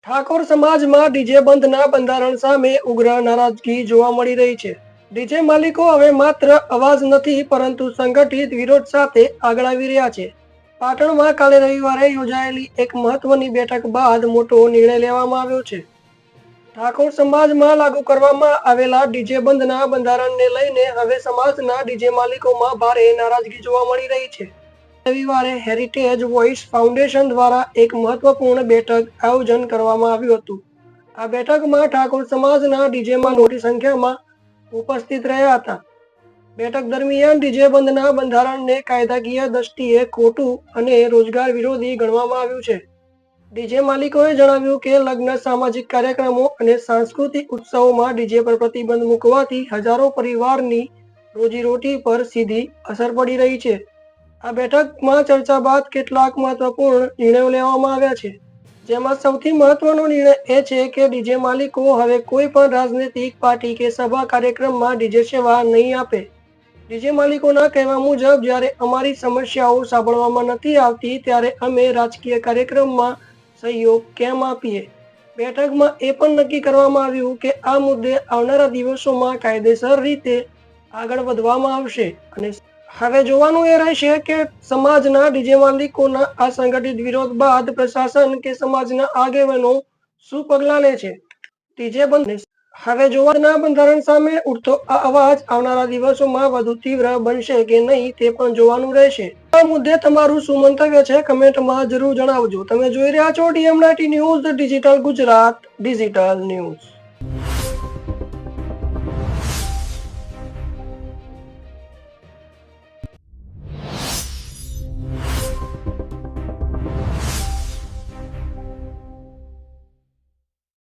ઠાકોર સમાજમાં ડીજે બંધના બંધારણ સામે ઉગ્ર નારાજગી જોવા મળી રહી છે. ડીજે માલિકો હવે માત્ર અવાજ નથી પરંતુ સંગઠિત વિરોધ સાથે આગળ આવી રહ્યા છે. પાટણમાં કાલે રવિવારે યોજાયેલી એક મહત્વની બેઠક બાદ મોટો નિર્ણય લેવામાં આવ્યો છે. ઠાકોર સમાજમાં લાગુ કરવામાં આવેલા ડીજે બંધના બંધારણને લઈને હવે સમાજના ડીજે માલિકોમાં ભારે નારાજગી જોવા મળી રહી છે. રવિવારે હેરિટેજ વોઇસ ફાઉન્ડેશન દ્વારા એક મહત્વપૂર્ણ બેઠક આયોજન કરવામાં આવ્યું હતું. આ બેઠકમાં ઠાકોર સમાજના ડીજેમાં મોટી સંખ્યામાં ઉપસ્થિત રહ્યા હતા. બેઠક દરમિયાન ડીજે બંધના બંધારણને કાયદાકીય દ્રષ્ટિએ ખોટું અને રોજગાર વિરોધી ગણવામાં આવ્યું છે. ડીજે માલિકોએ જણાવ્યું કે લગ્ન, સામાજિક કાર્યક્રમો અને સાંસ્કૃતિક ઉત્સવોમાં ડીજે પર પ્રતિબંધ મૂકવાથી હજારો પરિવારની રોજીરોટી પર સીધી અસર પડી રહી છે. આ બેઠકમાં ચર્ચા બાદ કેટલાક મહત્વપૂર્ણ નિર્ણયો લેવામાં આવ્યા છે. જેમાં સૌથી મહત્વનો નિર્ણય એ છે કે ડીજે માલિકો હવે કોઈ પણ રાજનૈતિક પાર્ટી કે સભા કાર્યક્રમમાં ડીજે સેવા નહીં આપે. ડીજે માલિકોના કહેવા મુજબ જ્યારે અમારી સમસ્યાઓ સાંભળવામાં નથી આવતી ત્યારે અમે રાજકીય કાર્યક્રમમાં સહયોગ કેમ આપીએ. બેઠકમાં એ પણ નક્કી કરવામાં આવ્યું કે આ મુદ્દે આવનારા દિવસોમાં કાયદેસર રીતે આગળ વધવામાં આવશે અને હવે જોવાનું એ રહેશે કે સમાજના ડીજે માલિકોના આ સંગઠિત વિરોધ બાદ પ્રશાસન કે સમાજના આગેવાનો શું પગલાં લે છે. ડીજે બંધ હવે જોવાના બંધારણ સામે ઉઠતો આ અવાજ આવનારા દિવસોમાં વધુ તીવ્ર બનશે કે નહીં તે પણ જોવાનું રહેશે. આ મુદ્દે તમારું શું મંતવ્ય છે કમેન્ટમાં જરૂર જણાવજો. તમે જોઈ રહ્યા છો DMNIT news, digital Gujarat, digital news.